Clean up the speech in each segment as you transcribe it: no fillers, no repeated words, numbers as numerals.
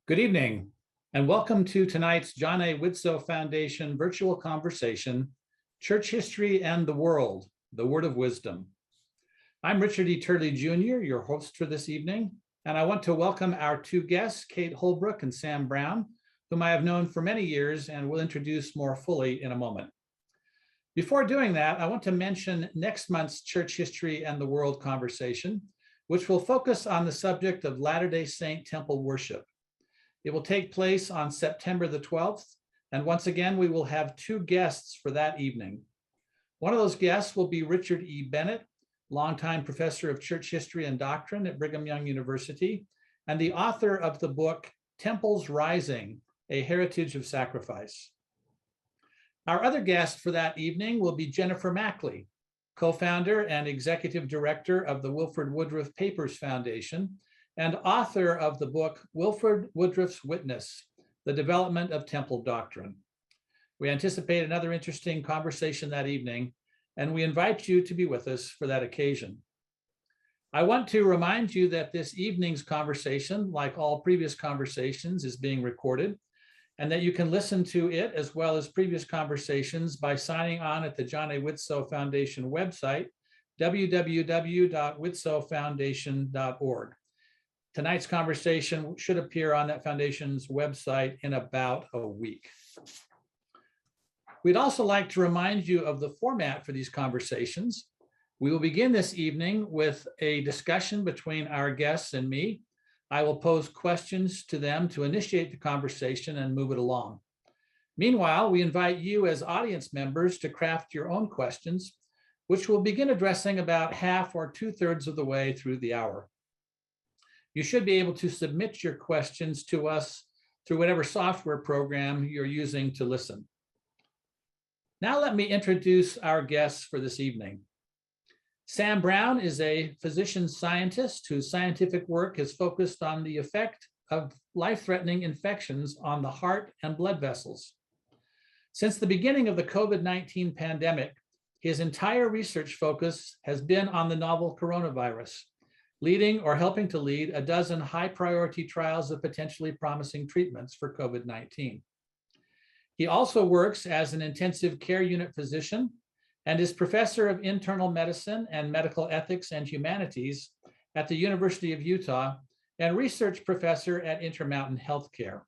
Good evening, and welcome to tonight's John A. Widtsoe Foundation virtual conversation, Church History and the World, the Word of Wisdom. I'm Richard E. Turley Jr., your host for this evening, and I want to welcome our two guests, Kate Holbrook and Sam Brown, whom I have known for many years and will introduce more fully in a moment. Before doing that, I want to mention next month's Church History and the World conversation, which will focus on the subject of Latter-day Saint temple worship. It will take place on September the 12th, and once again, we will have two guests for that evening. One of those guests will be Richard E. Bennett, longtime professor of church history and doctrine at Brigham Young University, and the author of the book, Temples Rising, A Heritage of Sacrifice. Our other guest for that evening will be Jennifer Mackley, co-founder and executive director of the Wilford Woodruff Papers Foundation, and author of the book, Wilford Woodruff's Witness, The Development of Temple Doctrine. We anticipate another interesting conversation that evening, and we invite you to be with us for that occasion. I want to remind you that this evening's conversation, like all previous conversations, is being recorded, and that you can listen to it as well as previous conversations by signing on at the John A. Widtsoe Foundation website, www.widtsoefoundation.org. Tonight's conversation should appear on that foundation's website in about a week. We'd also like to remind you of the format for these conversations. We will begin this evening with a discussion between our guests and me. I will pose questions to them to initiate the conversation and move it along. Meanwhile, we invite you as audience members to craft your own questions, which we'll begin addressing about half or 2/3 of the way through the hour. You should be able to submit your questions to us through whatever software program you're using to listen. Now let me introduce our guests for this evening. Sam Brown is a physician scientist whose scientific work is focused on the effect of life-threatening infections on the heart and blood vessels. Since the beginning of the COVID-19 pandemic, his entire research focus has been on the novel coronavirus, leading or helping to lead a dozen high-priority trials of potentially promising treatments for COVID-19. He also works as an intensive care unit physician and is professor of internal medicine and medical ethics and humanities at the University of Utah and research professor at Intermountain Healthcare.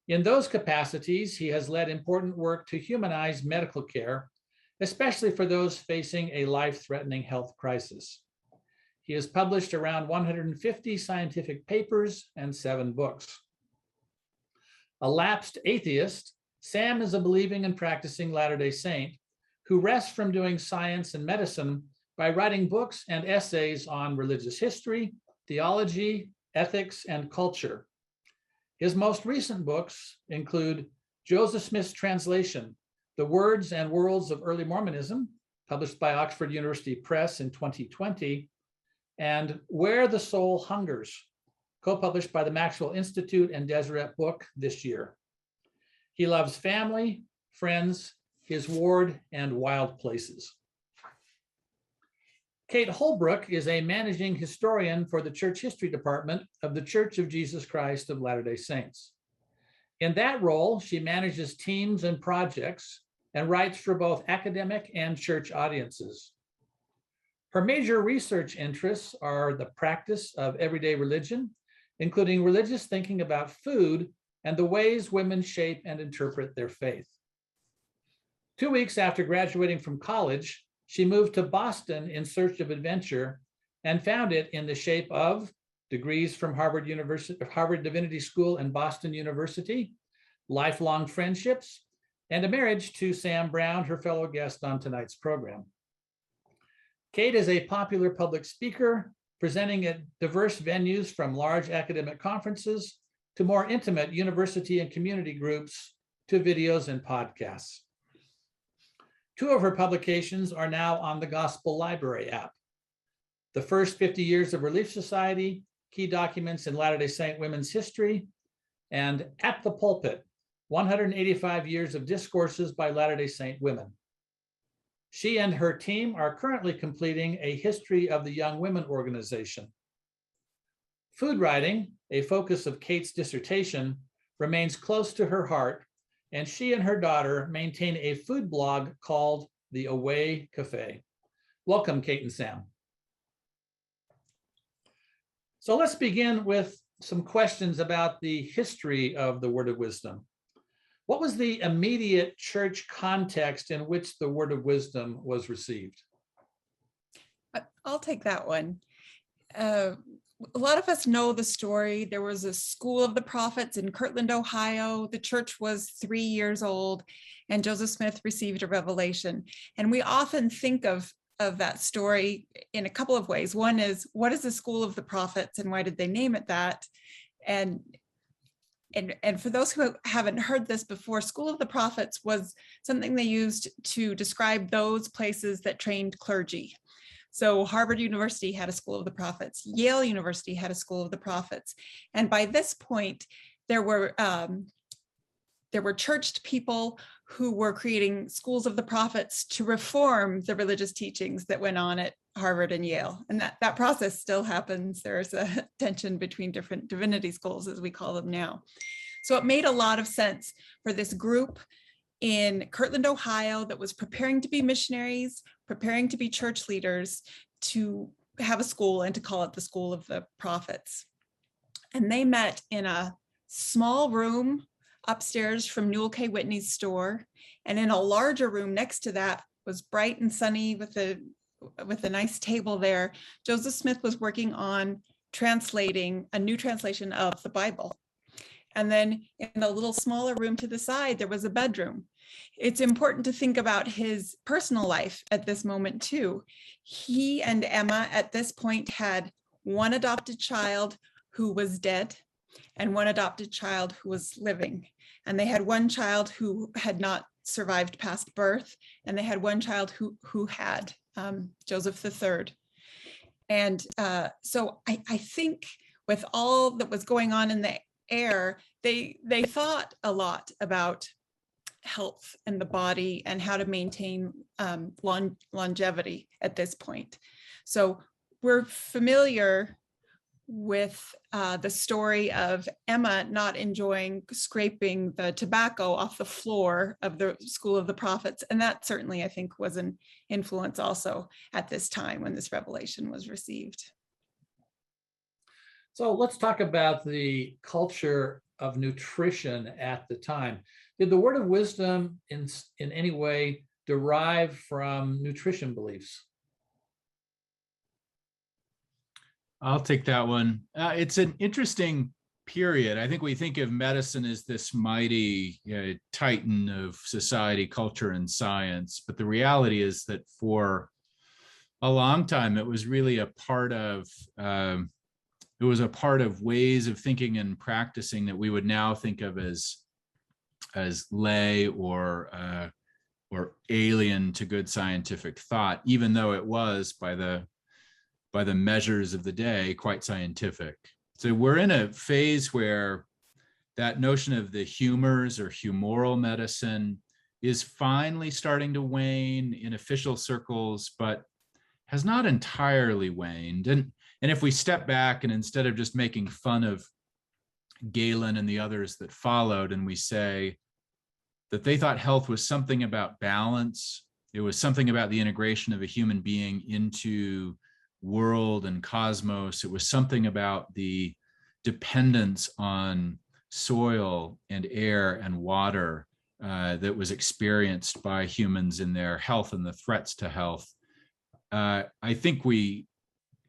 In those capacities, he has led important work to humanize medical care, especially for those facing a life-threatening health crisis. He has published around 150 scientific papers and 7 books. A lapsed atheist, Sam is a believing and practicing Latter-day Saint who rests from doing science and medicine by writing books and essays on religious history, theology, ethics, and culture. His most recent books include Joseph Smith's translation, The Words and Worlds of Early Mormonism, published by Oxford University Press in 2020, and Where the Soul Hungers, co-published by the Maxwell Institute and Deseret Book this year. He loves family, friends, his ward, and wild places. Kate Holbrook is a managing historian for the Church History Department of the Church of Jesus Christ of Latter-day Saints. In that role, she manages teams and projects and writes for both academic and church audiences. Her major research interests are the practice of everyday religion, including religious thinking about food and the ways women shape and interpret their faith. 2 weeks after graduating from college, she moved to Boston in search of adventure and found it in the shape of degrees from Harvard Divinity School and Boston University, lifelong friendships, and a marriage to Sam Brown, her fellow guest on tonight's program. Kate is a popular public speaker, presenting at diverse venues from large academic conferences to more intimate university and community groups to videos and podcasts. 2 of her publications are now on the Gospel Library app. The First 50 Years of Relief Society, Key Documents in Latter-day Saint Women's History, and At the Pulpit, 185 Years of Discourses by Latter-day Saint Women. She and her team are currently completing a history of the Young Women organization. Food writing, a focus of Kate's dissertation, remains close to her heart, and she and her daughter maintain a food blog called The Away Cafe. Welcome, Kate and Sam. So let's begin with some questions about the history of the Word of Wisdom. What was the immediate church context in which the Word of Wisdom was received? I'll take that one. A lot of us know the story. There was a school of the prophets in Kirtland, Ohio. The church was 3 years old, and Joseph Smith received a revelation. And we often think of that story in a couple of ways. One is, what is the school of the prophets, and why did they name it that? And for those who haven't heard this before, School of the Prophets was something they used to describe those places that trained clergy. So Harvard University had a School of the Prophets. Yale University had a School of the Prophets. And by this point, there were churched people who were creating schools of the prophets to reform the religious teachings that went on at Harvard and Yale. And that process still happens. There's a tension between different divinity schools, as we call them now. So it made a lot of sense for this group in Kirtland, Ohio, that was preparing to be missionaries, preparing to be church leaders, to have a school and to call it the School of the Prophets. And they met in a small room upstairs from Newell K. Whitney's store. And in a larger room next to that was bright and sunny with a nice table there. Joseph Smith was working on translating a new translation of the Bible. And then in a little smaller room to the side, there was a bedroom. It's important to think about his personal life at this moment too. He and Emma at this point had one adopted child who was dead and one adopted child who was living. And they had one child who had not survived past birth, and they had one child who had, Joseph III. And so I think with all that was going on in the air, they thought a lot about health and the body and how to maintain longevity at this point. So we're familiar with the story of Emma not enjoying scraping the tobacco off the floor of the School of the Prophets. And that certainly, I think, was an influence also at this time when this revelation was received. So let's talk about the culture of nutrition at the time. Did the Word of Wisdom in any way derive from nutrition beliefs? I'll take that one. It's an interesting period. I think we think of medicine as this mighty titan of society, culture, and science. But the reality is that for a long time, it was really a part of ways of thinking and practicing that we would now think of as lay or alien to good scientific thought, even though it was by the measures of the day quite scientific. So we're in a phase where that notion of the humors or humoral medicine is finally starting to wane in official circles, but has not entirely waned. And if we step back and instead of just making fun of Galen and the others that followed, and we say that they thought health was something about balance, it was something about the integration of a human being into world and cosmos, it was something about the dependence on soil and air and water that was experienced by humans in their health and the threats to health. I think we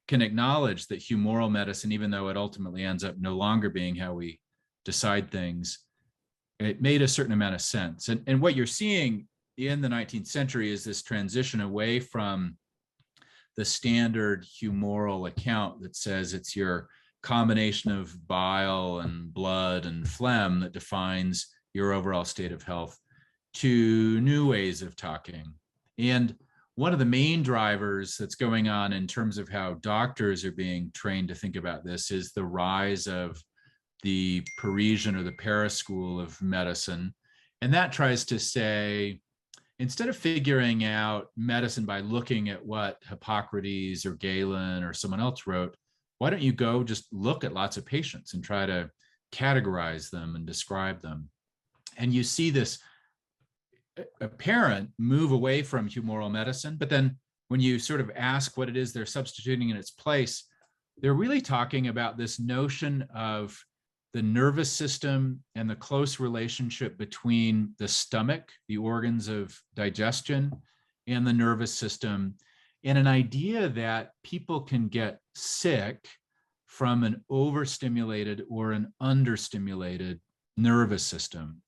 can acknowledge that humoral medicine, even though it ultimately ends up no longer being how we decide things, it made a certain amount of sense. And what you're seeing in the 19th century is this transition away from the standard humoral account that says it's your combination of bile and blood and phlegm that defines your overall state of health, to new ways of talking. And one of the main drivers that's going on in terms of how doctors are being trained to think about this is the rise of the Parisian or the Paris School of Medicine. And that tries to say, instead of figuring out medicine by looking at what Hippocrates or Galen or someone else wrote, why don't you go just look at lots of patients and try to categorize them and describe them? And you see this apparent move away from humoral medicine, but then when you sort of ask what it is they're substituting in its place, they're really talking about this notion of the nervous system and the close relationship between the stomach, the organs of digestion, and the nervous system, and an idea that people can get sick from an overstimulated or an understimulated nervous system.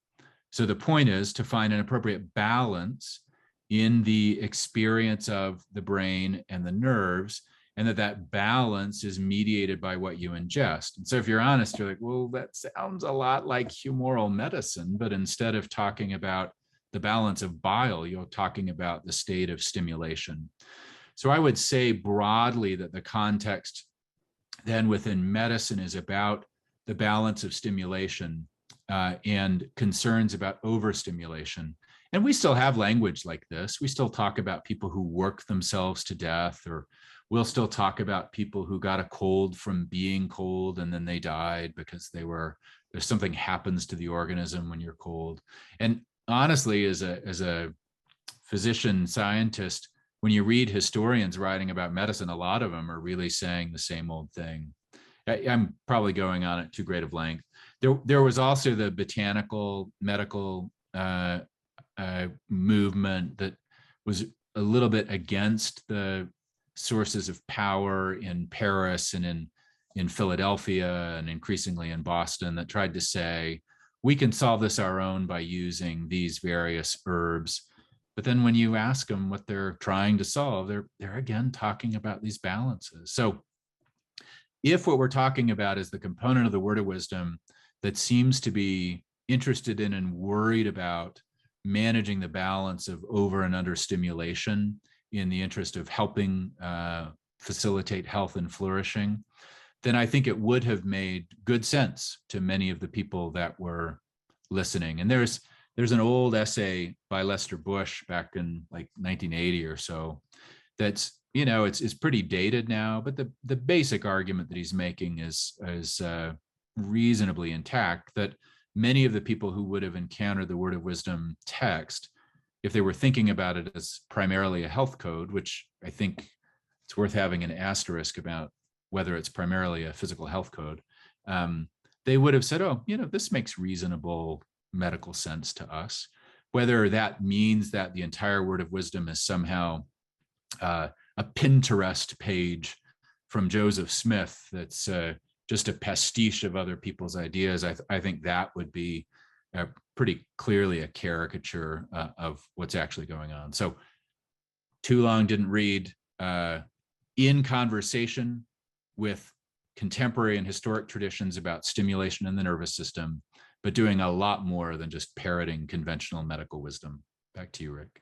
So the point is to find an appropriate balance in the experience of the brain and the nerves, and that balance is mediated by what you ingest. And so if you're honest, you're like, well, that sounds a lot like humoral medicine, but instead of talking about the balance of bile, you're talking about the state of stimulation. So I would say broadly that the context then within medicine is about the balance of stimulation and concerns about overstimulation. And we still have language like this. We still talk about people who work themselves to death, or we'll still talk about people who got a cold from being cold and then they died because there's something happens to the organism when you're cold. And honestly, as a physician scientist, when you read historians writing about medicine, a lot of them are really saying the same old thing. I'm probably going on at too great of length. There was also the botanical medical movement that was a little bit against the sources of power in Paris and in Philadelphia and increasingly in Boston, that tried to say, we can solve this our own by using these various herbs. But then when you ask them what they're trying to solve, they're again talking about these balances. So if what we're talking about is the component of the word of wisdom that seems to be interested in and worried about managing the balance of over and under stimulation in the interest of helping facilitate health and flourishing, then I think it would have made good sense to many of the people that were listening. And there's an old essay by Lester Bush back in like 1980 or so that's, it's pretty dated now, but the basic argument that he's making is reasonably intact, that many of the people who would have encountered the Word of Wisdom text, if they were thinking about it as primarily a health code, which I think it's worth having an asterisk about whether it's primarily a physical health code, they would have said, oh, this makes reasonable medical sense to us. Whether that means that the entire Word of Wisdom is somehow a Pinterest page from Joseph Smith that's just a pastiche of other people's ideas, I think that would be pretty clearly a caricature of what's actually going on. So too long didn't read. In conversation with contemporary and historic traditions about stimulation in the nervous system, but doing a lot more than just parroting conventional medical wisdom. Back to you, Rick.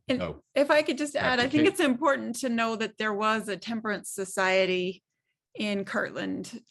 And if I could just add, I think it's important to know that there was a Temperance Society in Kirtland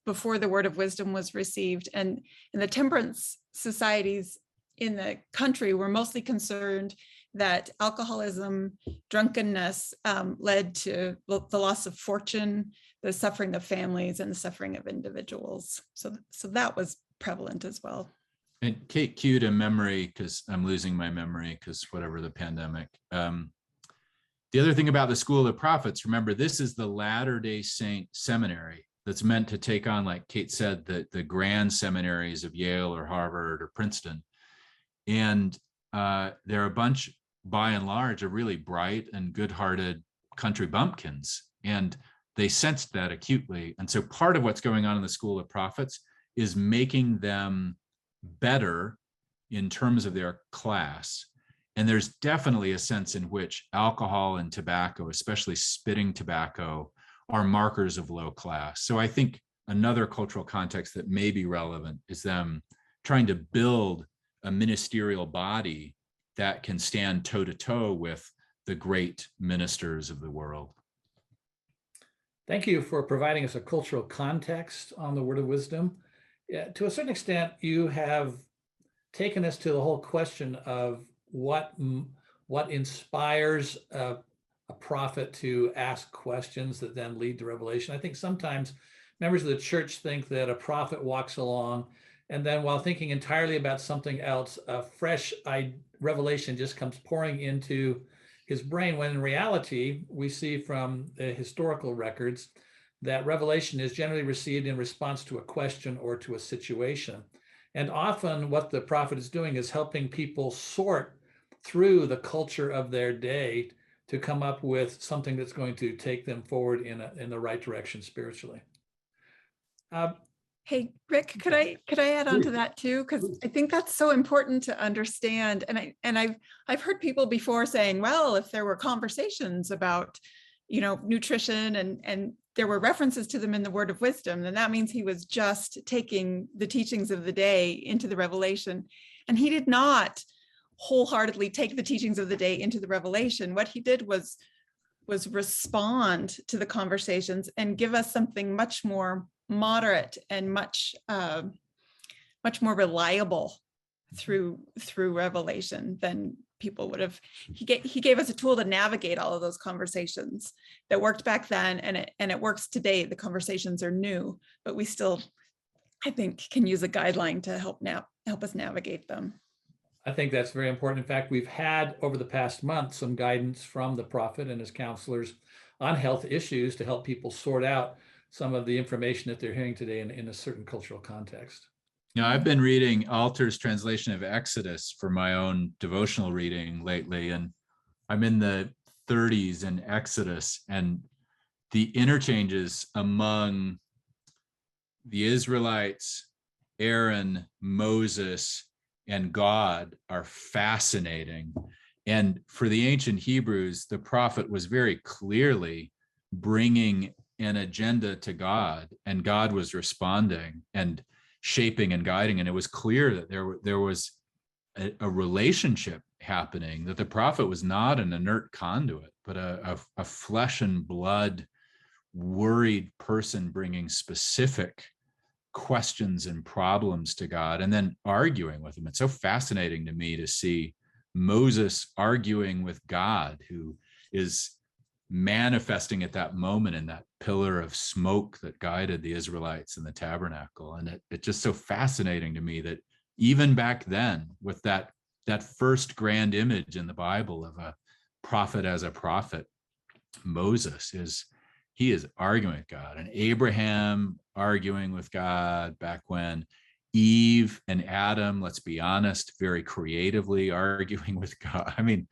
before the Word of Wisdom was received. And the Temperance Societies in the country were mostly concerned that alcoholism, drunkenness led to the loss of fortune, the suffering of families, and the suffering of individuals. So that was prevalent as well. And Kate cued a memory, because I'm losing my memory because whatever the pandemic. The other thing about the School of the Prophets, remember, this is the Latter-day Saint seminary that's meant to take on, like Kate said, the grand seminaries of Yale or Harvard or Princeton. And they're a bunch, by and large, of really bright and good-hearted country bumpkins. And they sensed that acutely. And so part of what's going on in the School of Prophets is making them better in terms of their class. And there's definitely a sense in which alcohol and tobacco, especially spitting tobacco, are markers of low class. So I think another cultural context that may be relevant is them trying to build a ministerial body that can stand toe to toe with the great ministers of the world. Thank you for providing us a cultural context on the Word of Wisdom. To a certain extent, you have taken us to the whole question of what inspires a a prophet to ask questions that then lead to revelation. I think sometimes members of the church think that a prophet walks along and then while thinking entirely about something else, a fresh revelation just comes pouring into his brain, when in reality, we see from the historical records that revelation is generally received in response to a question or to a situation. And often what the prophet is doing is helping people sort through the culture of their day to come up with something that's going to take them forward in the right direction spiritually. Hey, Rick, could I add on to that too? Because I think that's so important to understand. And I've heard people before saying, well, if there were conversations about, nutrition and there were references to them in the word of wisdom, then that means he was just taking the teachings of the day into the revelation. And he did not wholeheartedly take the teachings of the day into the revelation. What he did was respond to the conversations and give us something much more moderate and much more reliable through revelation than people would have. He gave us a tool to navigate all of those conversations that worked back then, and it works today. The conversations are new, but we still, I think, can use a guideline to help us navigate them. I think that's very important. In fact, we've had over the past month some guidance from the prophet and his counselors on health issues to help people sort out some of the information that they're hearing today in a certain cultural context. I've been reading Alter's translation of Exodus for my own devotional reading lately, and I'm in the 30s in Exodus, and the interchanges among the Israelites, Aaron, Moses, and God are fascinating. And for the ancient Hebrews, the prophet was very clearly bringing an agenda to God, and God was responding and shaping and guiding. And it was clear that there was a relationship happening, that the prophet was not an inert conduit, but a flesh and blood worried person bringing specific questions and problems to God and then arguing with him. It's so fascinating to me to see Moses arguing with God, who is manifesting at that moment in that pillar of smoke that guided the Israelites in the tabernacle. And it's just so fascinating to me that even back then, with that first grand image in the Bible of a prophet as a prophet, Moses is arguing with God, and Abraham arguing with God back when, Eve and Adam, let's be honest, very creatively arguing with God. I mean,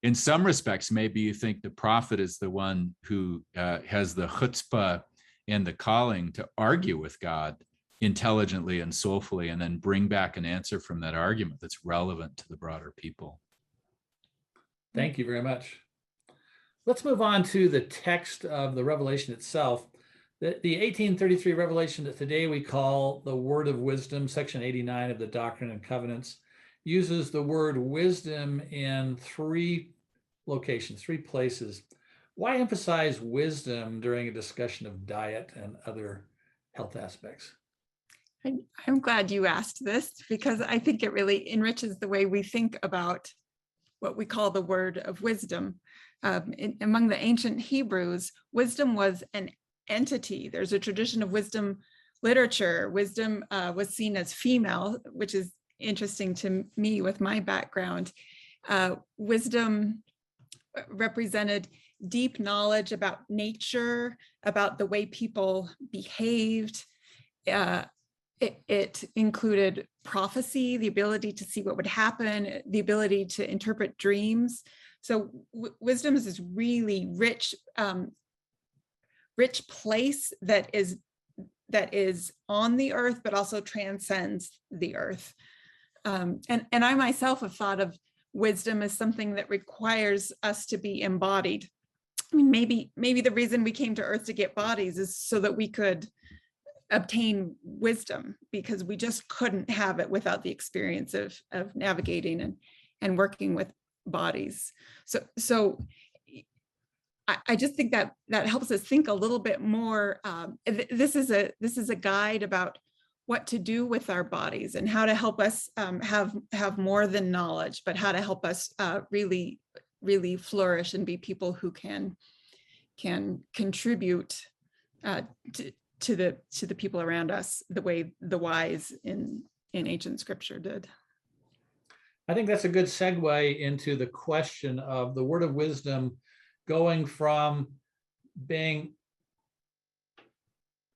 in some respects, maybe you think the prophet is the one who has the chutzpah and the calling to argue with God intelligently and soulfully, and then bring back an answer from that argument that's relevant to the broader people. Thank you very much. Let's move on to the text of the revelation itself. The 1833 revelation that today we call the Word of Wisdom, section 89 of the Doctrine and Covenants, uses the word wisdom in three locations, three places. Why emphasize wisdom during a discussion of diet and other health aspects? I'm glad you asked this, because I think it really enriches the way we think about what we call the word of wisdom. Among the ancient Hebrews, wisdom was an entity. There's a tradition of wisdom literature. Wisdom was seen as female, which is interesting to me with my background. Wisdom represented deep knowledge about nature, about the way people behaved. It included prophecy, the ability to see what would happen, the ability to interpret dreams. So wisdom is this really rich place that is on the earth, but also transcends the earth. And I myself have thought of wisdom as something that requires us to be embodied. I mean, maybe the reason we came to earth to get bodies is so that we could obtain wisdom, because we just couldn't have it without the experience of navigating and working with bodies. So I just think that helps us think a little bit more. This is a guide about what to do with our bodies and how to help us have more than knowledge, but how to help us really really flourish and be people who can contribute to the people around us the way the wise in ancient scripture did. I think that's a good segue into the question of the word of wisdom going from being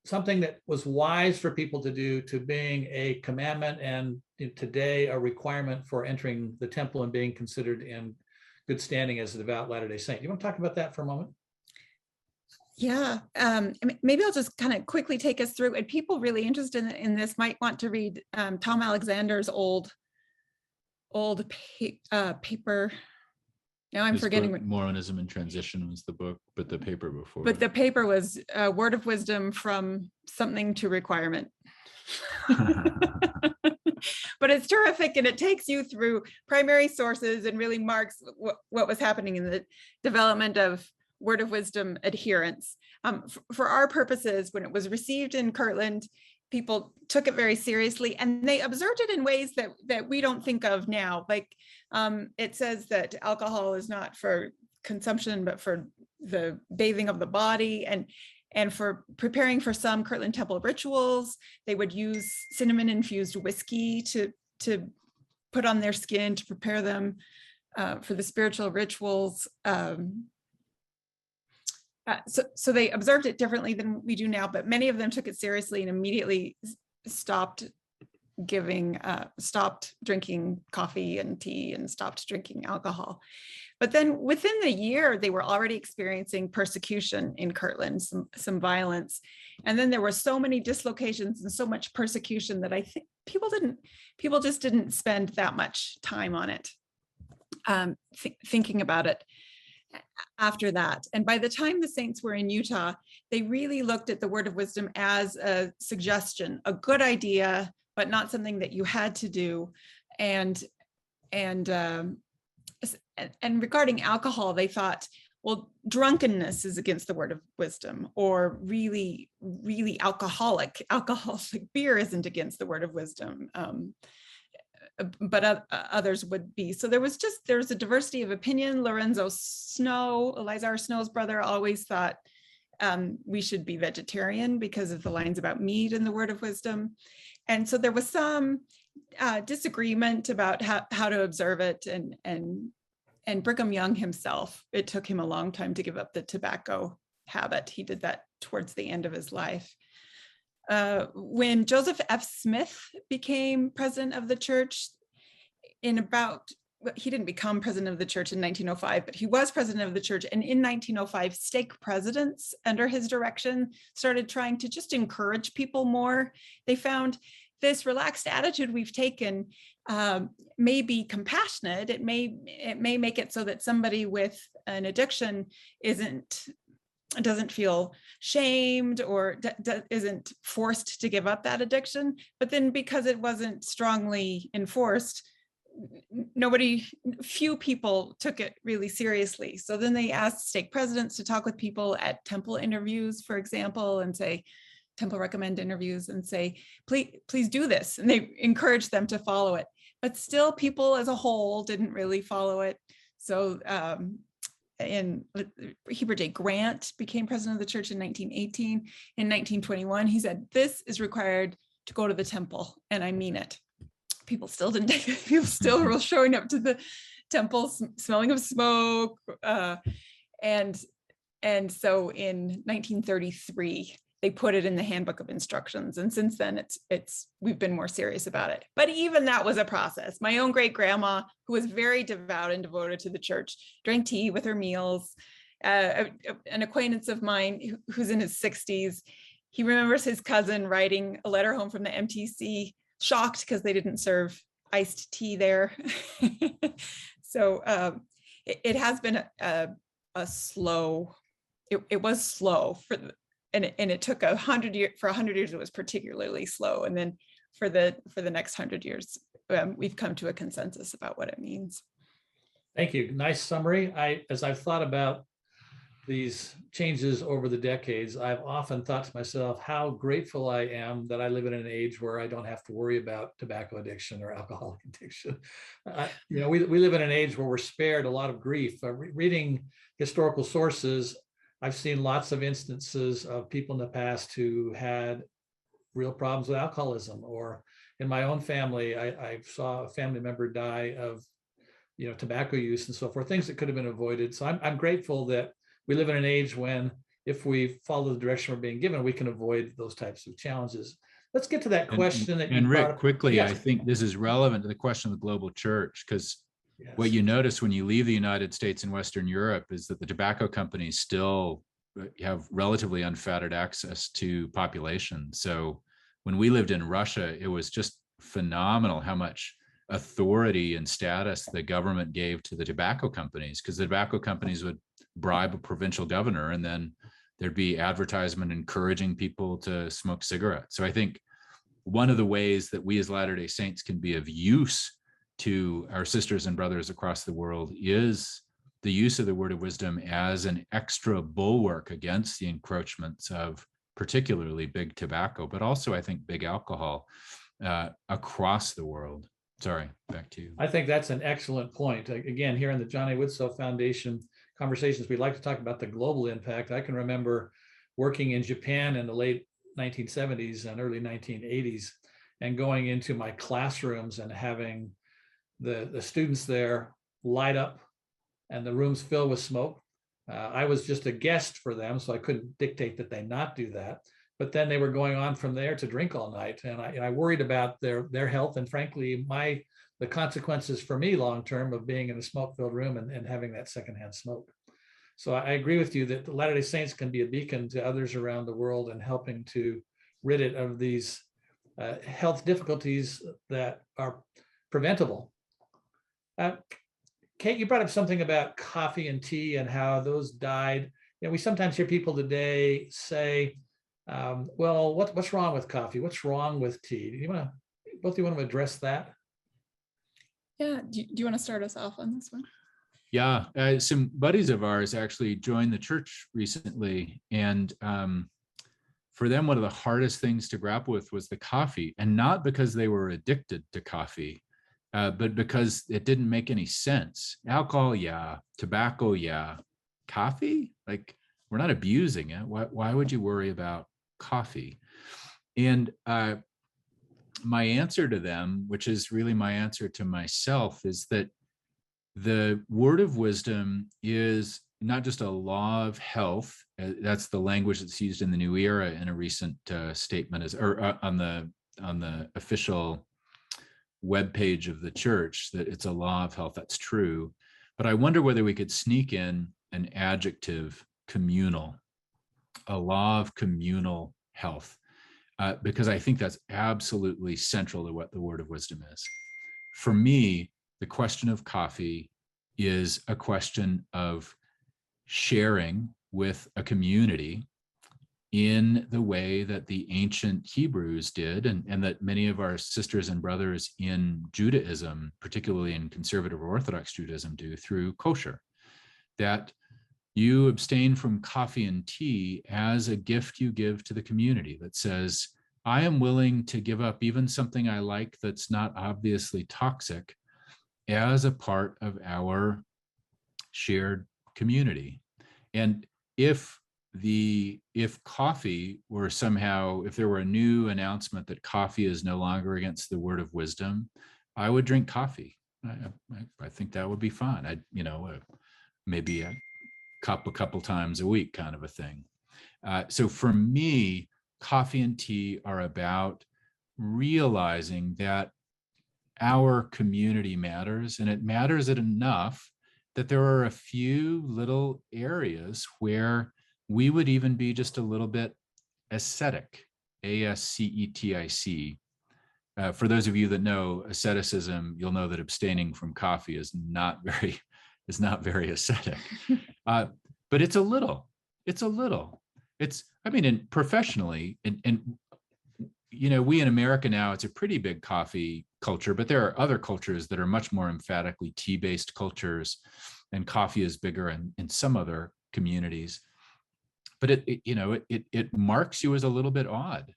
something that was wise for people to do to being a commandment and today a requirement for entering the temple and being considered in good standing as a devout Latter-day Saint. You want to talk about that for a moment? Yeah, maybe I'll just kind of quickly take us through, and people really interested in this might want to read Tom Alexander's old paper. Now I'm forgetting what Mormonism in Transition was the book, but the paper before. But the paper was Word of Wisdom from Something to Requirement. But it's terrific, and it takes you through primary sources and really marks what was happening in the development of Word of Wisdom adherence. For our purposes, when it was received in Kirtland, people took it very seriously, and they observed it in ways that we don't think of now. Like it says that alcohol is not for consumption, but for the bathing of the body, and for preparing for some Kirtland Temple rituals. They would use cinnamon infused whiskey to put on their skin to prepare them for the spiritual rituals. So they observed it differently than we do now, but many of them took it seriously and immediately stopped drinking coffee and tea and stopped drinking alcohol. But then within the year, they were already experiencing persecution in Kirtland, some violence. And then there were so many dislocations and so much persecution that I think people just didn't spend that much time on it, thinking about it after that. And by the time the saints were in Utah, they really looked at the Word of Wisdom as a suggestion, a good idea, but not something that you had to do. And regarding alcohol, they thought, well, drunkenness is against the Word of Wisdom, or really, really alcoholic beer isn't against the Word of Wisdom. But others would be. So there was a diversity of opinion. Lorenzo Snow, Elizar Snow's brother, always thought we should be vegetarian because of the lines about meat in the Word of Wisdom. And so there was some disagreement about how to observe it. And Brigham Young himself, it took him a long time to give up the tobacco habit. He did that towards the end of his life. When Joseph F. Smith became president of the church he didn't become president of the church in 1905, but he was president of the church. And in 1905, stake presidents under his direction started trying to just encourage people more. They found this relaxed attitude we've taken may be compassionate. It may make it so that somebody with an addiction doesn't feel shamed or isn't forced to give up that addiction. But then because it wasn't strongly enforced, few people took it really seriously. So then they asked stake presidents to talk with people at temple interviews, for example, and say, temple recommend interviews, and say, please do this. And they encouraged them to follow it. But still, people as a whole didn't really follow it. So and Heber J. Grant became president of the church in 1918. In 1921, he said, this is required to go to the temple, and I mean it. People still didn't take it. People still were showing up to the temple, smelling of smoke. And so in 1933, they put it in the handbook of instructions. And since then, we've been more serious about it. But even that was a process. My own great grandma, who was very devout and devoted to the church, drank tea with her meals. An acquaintance of mine who's in his 60s, he remembers his cousin writing a letter home from the MTC, shocked because they didn't serve iced tea there. So it has been a slow, it was slow and it took 100 years. For 100 years, it was particularly slow. And then for the next 100 years, we've come to a consensus about what it means. Thank you. Nice summary. As I've thought about these changes over the decades, I've often thought to myself how grateful I am that I live in an age where I don't have to worry about tobacco addiction or alcoholic addiction. We live in an age where we're spared a lot of grief. Reading historical sources, I've seen lots of instances of people in the past who had real problems with alcoholism, or in my own family, I saw a family member die of tobacco use and so forth, things that could have been avoided. So I'm grateful that we live in an age when, if we follow the direction we're being given, we can avoid those types of challenges. Let's get to that question that you brought Rick, up. quickly, Yes. I think this is relevant to the question of the global church, because Yes. what you notice when you leave the United States and Western Europe is that the tobacco companies still have relatively unfettered access to population. So when we lived in Russia, it was just phenomenal how much authority and status the government gave to the tobacco companies, because the tobacco companies would bribe a provincial governor and then there'd be advertisement encouraging people to smoke cigarettes. So I think one of the ways that we as Latter-day Saints can be of use to our sisters and brothers across the world is the use of the word of wisdom as an extra bulwark against the encroachments of particularly big tobacco, but also I think big alcohol across the world. Sorry, back to you. I think that's an excellent point. Again, here in the John A. Widtsoe Foundation conversations, we like to talk about the global impact. I can remember working in Japan in the late 1970s and early 1980s and going into my classrooms and having the students there light up and the rooms fill with smoke. I was just a guest for them, so I couldn't dictate that they not do that. But then they were going on from there to drink all night, and I worried about their health, and frankly, the consequences for me long term of being in a smoke-filled room and having that secondhand smoke. So I agree with you that the Latter-day Saints can be a beacon to others around the world and helping to rid it of these health difficulties that are preventable. Kate, you brought up something about coffee and tea and how those died. We sometimes hear people today say, well, what's wrong with coffee? What's wrong with tea? Do you want to address that? Yeah, do you want to start us off on this one? Yeah, some buddies of ours actually joined the church recently, and for them, one of the hardest things to grapple with was the coffee, and not because they were addicted to coffee, but because it didn't make any sense. Alcohol, yeah. Tobacco, yeah. Coffee? Like, we're not abusing it. Why would you worry about coffee? And my answer to them, which is really my answer to myself, is that the word of wisdom is not just a law of health. That's the language that's used in the New Era in a recent statement, on the official webpage of the church, that it's a law of health. That's true. But I wonder whether we could sneak in an adjective, communal, a law of communal health, because I think that's absolutely central to what the word of wisdom is. For me, the question of coffee is a question of sharing with a community in the way that the ancient Hebrews did, and that many of our sisters and brothers in Judaism, particularly in conservative or Orthodox Judaism, do through kosher. That you abstain from coffee and tea as a gift you give to the community that says, I am willing to give up even something I like that's not obviously toxic as a part of our shared community. And if coffee were somehow, if there were a new announcement that coffee is no longer against the word of wisdom, I would drink coffee. I think that would be fine. Maybe a cup a couple times a week kind of a thing. So for me, coffee and tea are about realizing that our community matters, and it matters enough that there are a few little areas where we would even be just a little bit ascetic, ascetic. For those of you that know asceticism, you'll know that abstaining from coffee is not very ascetic. But it's a little. And professionally, and we in America now, it's a pretty big coffee culture, but there are other cultures that are much more emphatically tea-based cultures, and coffee is bigger in some other communities. But it marks you as a little bit odd.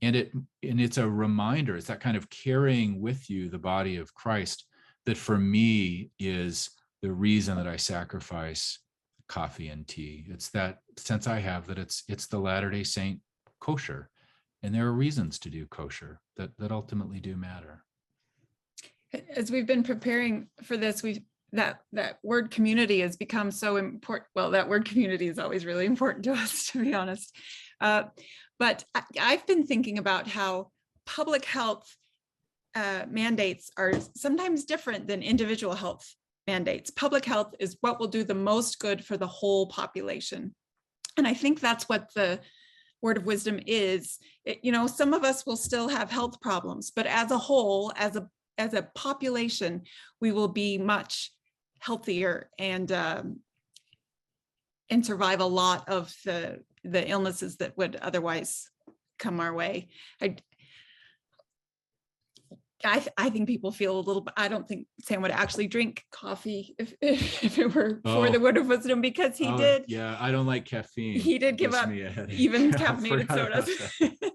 And it's a reminder, it's that kind of carrying with you the body of Christ that for me is the reason that I sacrifice coffee and tea. It's that sense I have that it's the Latter-day Saint kosher. And there are reasons to do kosher that ultimately do matter. As we've been preparing for this, that word community has become so important. Well, that word community is always really important to us, to be honest. But I've been thinking about how public health mandates are sometimes different than individual health mandates. Public health is what will do the most good for the whole population. And I think that's what the word of wisdom is. Some of us will still have health problems, but as a whole, as a population, we will be much healthier and survive a lot of the illnesses that would otherwise come our way. I think people feel a little bit, I don't think Sam would actually drink coffee if it were for the word of wisdom, because he did. Yeah, I don't like caffeine. He did give up even caffeinated sodas.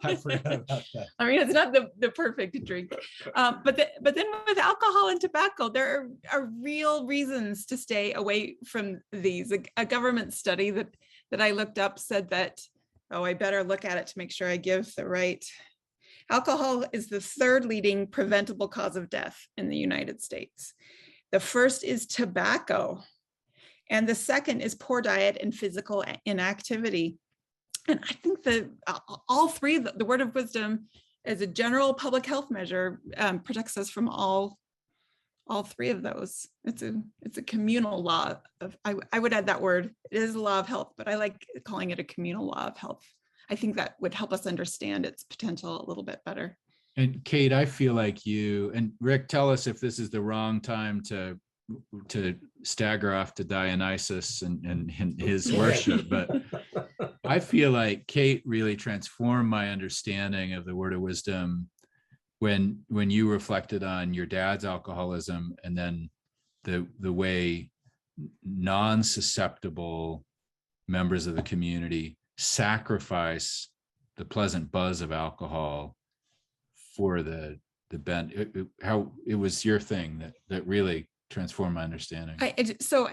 I forgot about that. I mean, it's not the perfect drink. But then with alcohol and tobacco, there are real reasons to stay away from these. A government study that I looked up said that, I better look at it to make sure I give the right. Alcohol is the third leading preventable cause of death in the United States. The first is tobacco, and the second is poor diet and physical inactivity. And I think that all three, the word of wisdom as a general public health measure protects us from all three of those. It's a communal law of, I would add that word. It is a law of health, but I like calling it a communal law of health. I think that would help us understand its potential a little bit better. And Kate, I feel like you, and Rick, tell us if this is the wrong time to stagger off to Dionysus and his worship, but I feel like Kate really transformed my understanding of the word of wisdom when you reflected on your dad's alcoholism, and then the way non-susceptible members of the community sacrifice the pleasant buzz of alcohol for the bend. How it was your thing that really transformed my understanding. So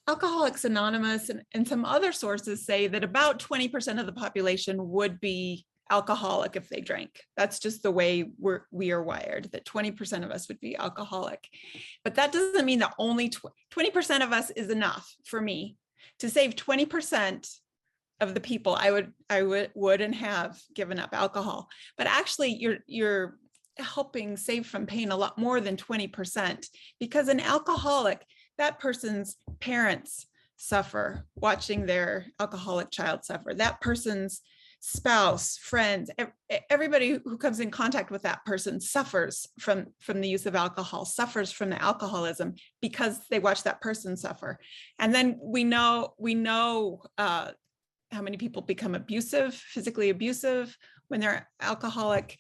Alcoholics Anonymous and some other sources say that about 20% of the population would be alcoholic if they drank. That's just the way we are wired, that 20% of us would be alcoholic. But that doesn't mean that only 20% of us is enough for me to save 20% of the people. I would and have given up alcohol. But actually you're helping save from pain a lot more than 20%, because an alcoholic, that person's parents suffer watching their alcoholic child suffer. That person's spouse, friends, everybody who comes in contact with that person suffers from the use of alcohol, suffers from the alcoholism because they watch that person suffer. And then we know how many people become abusive, physically abusive when they're alcoholic.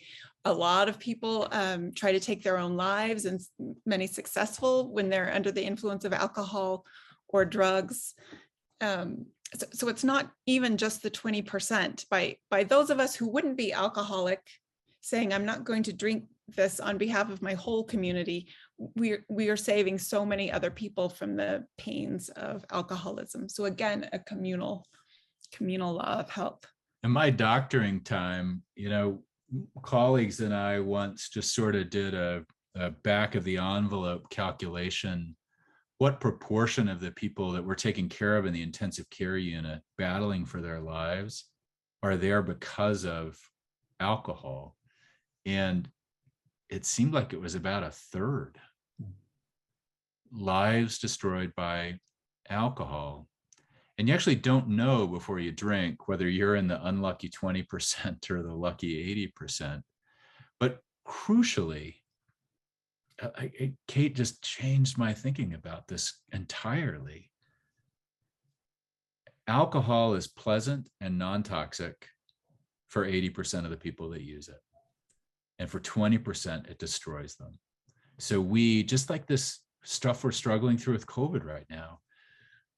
A lot of people try to take their own lives, and many successful when they're under the influence of alcohol or drugs. So it's not even just the 20%. By those of us who wouldn't be alcoholic, saying, I'm not going to drink this on behalf of my whole community, we are saving so many other people from the pains of alcoholism. So again, a communal law of health. In my doctoring time, colleagues and I once just sort of did a back of the envelope calculation. What proportion of the people that we're taking care of in the intensive care unit battling for their lives are there because of alcohol? And it seemed like it was about a third. Lives destroyed by alcohol. And you actually don't know before you drink whether you're in the unlucky 20% or the lucky 80%. But crucially, Kate just changed my thinking about this entirely. Alcohol is pleasant and non-toxic for 80% of the people that use it. And for 20%, it destroys them. So we, just like this stuff we're struggling through with COVID right now,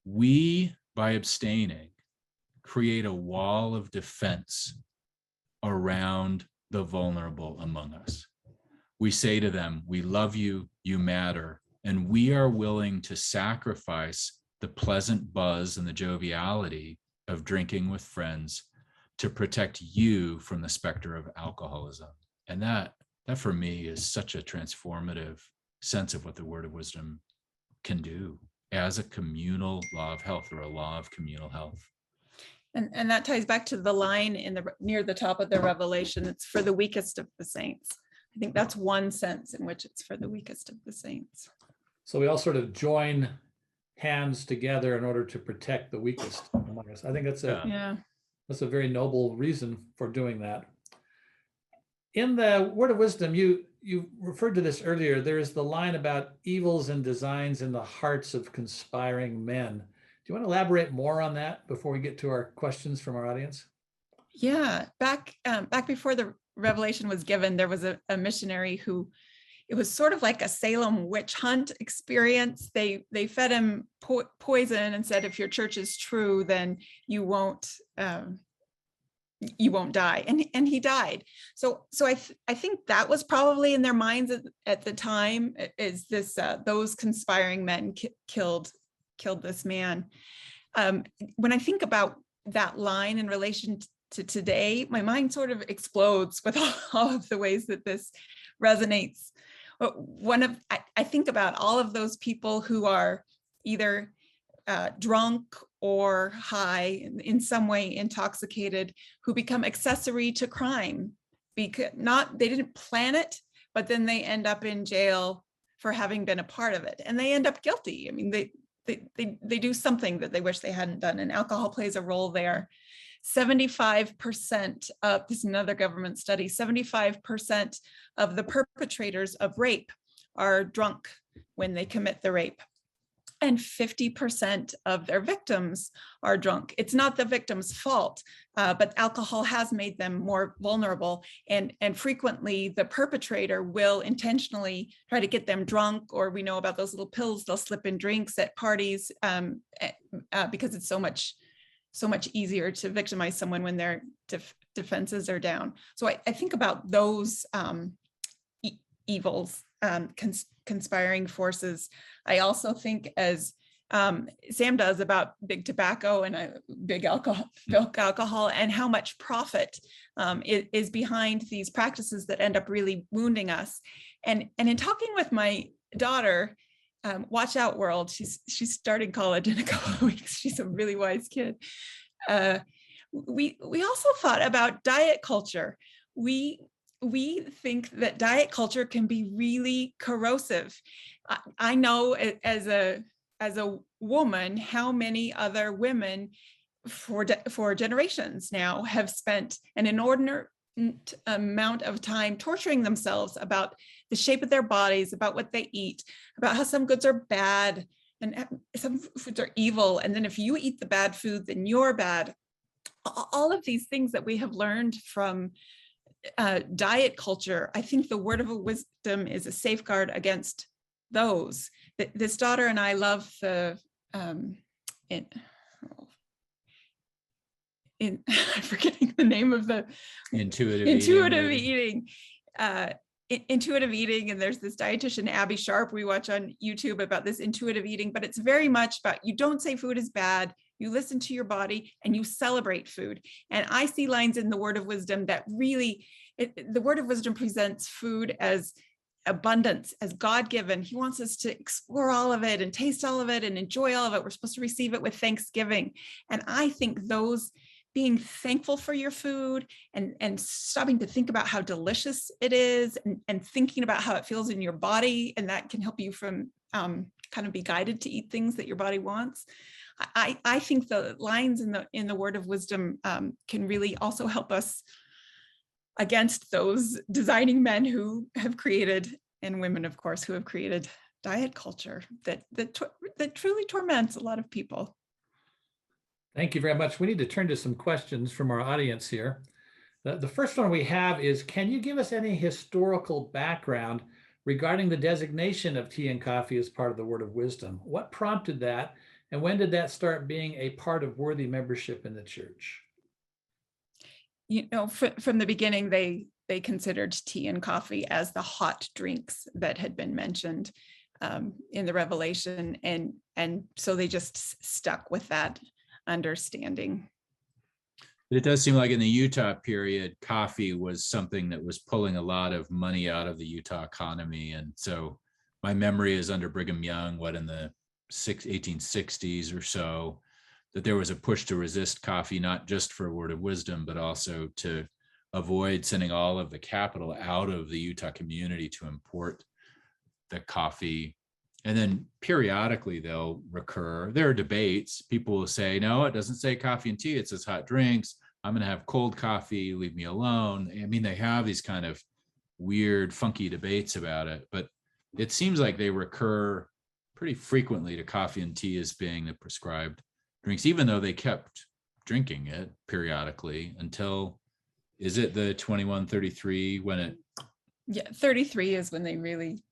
we by abstaining, create a wall of defense around the vulnerable among us. We say to them, we love you, you matter, and we are willing to sacrifice the pleasant buzz and the joviality of drinking with friends to protect you from the specter of alcoholism. And that for me is such a transformative sense of what the word of wisdom can do as a communal law of health, or a law of communal health. And that ties back to the line near the top of the Revelation. It's for the weakest of the saints. I think that's one sense in which it's for the weakest of the saints. So we all sort of join hands together in order to protect the weakest among us. I think that's a very noble reason for doing that. In the word of wisdom, you referred to this earlier. There is the line about evils and designs in the hearts of conspiring men. Do you want to elaborate more on that before we get to our questions from our audience? Yeah, back before the revelation was given, there was a missionary who, it was sort of like a Salem witch hunt experience. They fed him poison and said, if your church is true, then you won't die, and he died. So I think that was probably in their minds at the time, is this those conspiring men killed this man. When I think about that line in relation to today, my mind sort of explodes with all of the ways that this resonates. I think about all of those people who are either drunk or high, in some way intoxicated, who become accessory to crime, because they didn't plan it, but then they end up in jail for having been a part of it, and they end up guilty. I mean, they do something that they wish they hadn't done, and alcohol plays a role there. 75% of, this is another government study, 75% of the perpetrators of rape are drunk when they commit the rape. And 50% of their victims are drunk. It's not the victim's fault, but alcohol has made them more vulnerable. And frequently the perpetrator will intentionally try to get them drunk, or we know about those little pills they'll slip in drinks at parties, because it's so much easier to victimize someone when their defenses are down. So I think about those evils, conspiring forces. I also think, as Sam does, about big tobacco and big alcohol, and how much profit is behind these practices that end up really wounding us. And in talking with my daughter, watch out, world, she's starting college in a couple of weeks. She's a really wise kid. We also thought about diet culture. We think that diet culture can be really corrosive. I know as a woman how many other women for generations now have spent an inordinate amount of time torturing themselves about the shape of their bodies, about what they eat, about how some goods are bad and some foods are evil. And then if you eat the bad food, then you're bad. All of these things that we have learned from diet culture, I think the word of wisdom is a safeguard against those. This daughter and I love the I'm forgetting the name of the intuitive eating. Intuitive eating, and there's this dietitian Abby Sharp we watch on YouTube about this intuitive eating, but it's very much about, you don't say food is bad, you listen to your body and you celebrate food. And I see lines in the word of wisdom that really, the word of wisdom presents food as abundance, as God-given. He wants us to explore all of it and taste all of it and enjoy all of it. We're supposed to receive it with thanksgiving. And I think those, being thankful for your food and stopping to think about how delicious it is, and thinking about how it feels in your body, and that can help you from kind of be guided to eat things that your body wants. I think the lines in the word of wisdom can really also help us against those designing men who have created, and women of course, who have created diet culture that truly torments a lot of people. Thank you very much. We need to turn to some questions from our audience here. The first one we have is, can you give us any historical background regarding the designation of tea and coffee as part of the word of wisdom? What prompted that, And when did that start being a part of worthy membership in the church? From the beginning, they considered tea and coffee as the hot drinks that had been mentioned in the Revelation, and so they just stuck with that understanding. It does seem like in the Utah period, coffee was something that was pulling a lot of money out of the Utah economy. And so my memory is under Brigham Young, in the 1860s or so, that there was a push to resist coffee, not just for a word of wisdom, but also to avoid sending all of the capital out of the Utah community to import the coffee. And then periodically they'll recur. There are debates. People will say, no, it doesn't say coffee and tea. It says hot drinks. I'm going to have cold coffee. Leave me alone. I mean, they have these kind of weird, funky debates about it, but it seems like they recur pretty frequently to coffee and tea as being the prescribed drinks, even though they kept drinking it periodically until, is it the 2133 when it? Yeah, 33 is when they really,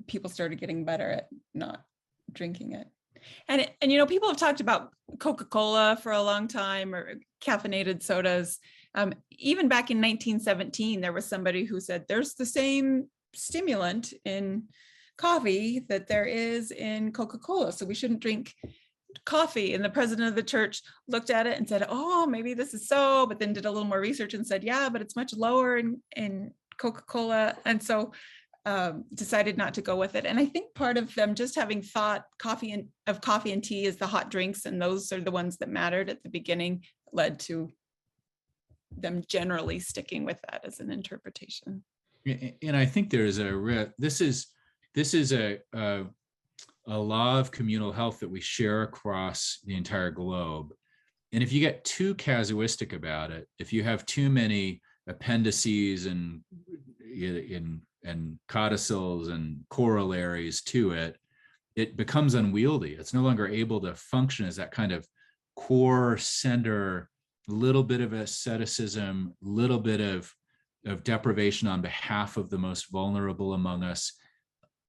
people started getting better at not drinking it. And people have talked about Coca-Cola for a long time, or caffeinated sodas. Even back in 1917, there was somebody who said there's the same stimulant in coffee that there is in Coca-Cola, so we shouldn't drink coffee. And the president of the church looked at it and said, oh, maybe this is so, but then did a little more research and said, yeah, but it's much lower in Coca-Cola. And so decided not to go with it. And I think part of them just having thought coffee and tea as the hot drinks, and those are the ones that mattered at the beginning, led to them generally sticking with that as an interpretation. And I think there is this is a law of communal health that we share across the entire globe. And if you get too casuistic about it, if you have too many appendices and codicils and corollaries to it, it becomes unwieldy. It's no longer able to function as that kind of core center, little bit of asceticism, little bit of deprivation on behalf of the most vulnerable among us,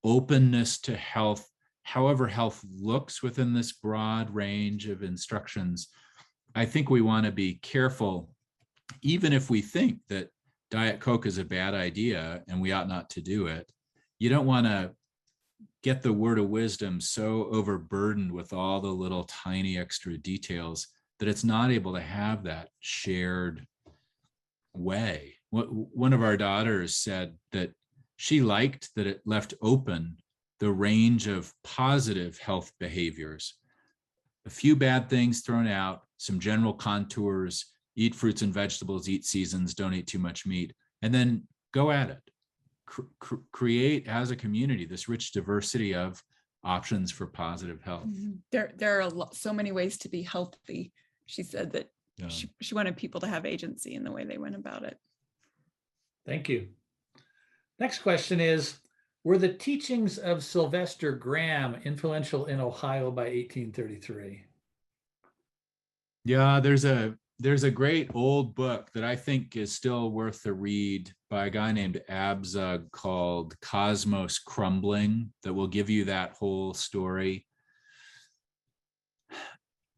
openness to health, however health looks within this broad range of instructions. I think we want to be careful, even if we think that Diet Coke is a bad idea and we ought not to do it. You don't want to get the word of wisdom so overburdened with all the little tiny extra details that it's not able to have that shared way. One of our daughters said that she liked that it left open the range of positive health behaviors. A few bad things thrown out, some general contours, eat fruits and vegetables, eat seasons, don't eat too much meat, and then go at it. Create as a community this rich diversity of options for positive health. There are so many ways to be healthy. She said that she wanted people to have agency in the way they went about it. Thank you. Next question is, were the teachings of Sylvester Graham influential in Ohio by 1833? Yeah, there's a great old book that I think is still worth the read by a guy named Abzug called Cosmos Crumbling that will give you that whole story.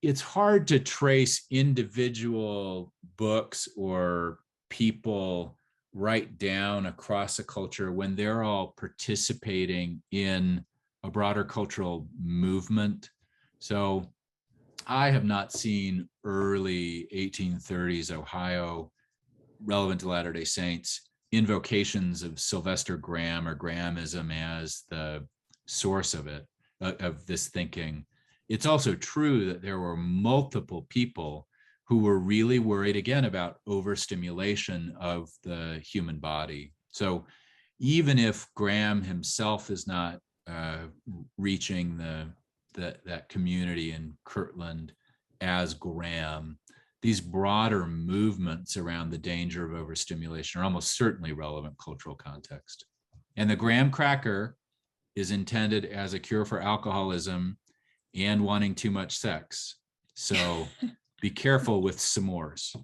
It's hard to trace individual books or people right down across a culture when they're all participating in a broader cultural movement. So I have not seen early 1830s Ohio relevant to Latter-day Saints invocations of Sylvester Graham or Grahamism as the source of it, of this thinking. It's also true that there were multiple people who were really worried, again, about overstimulation of the human body. So even if Graham himself is not reaching that community in Kirtland as Graham, these broader movements around the danger of overstimulation are almost certainly relevant cultural context. And the graham cracker is intended as a cure for alcoholism and wanting too much sex. So be careful with s'mores.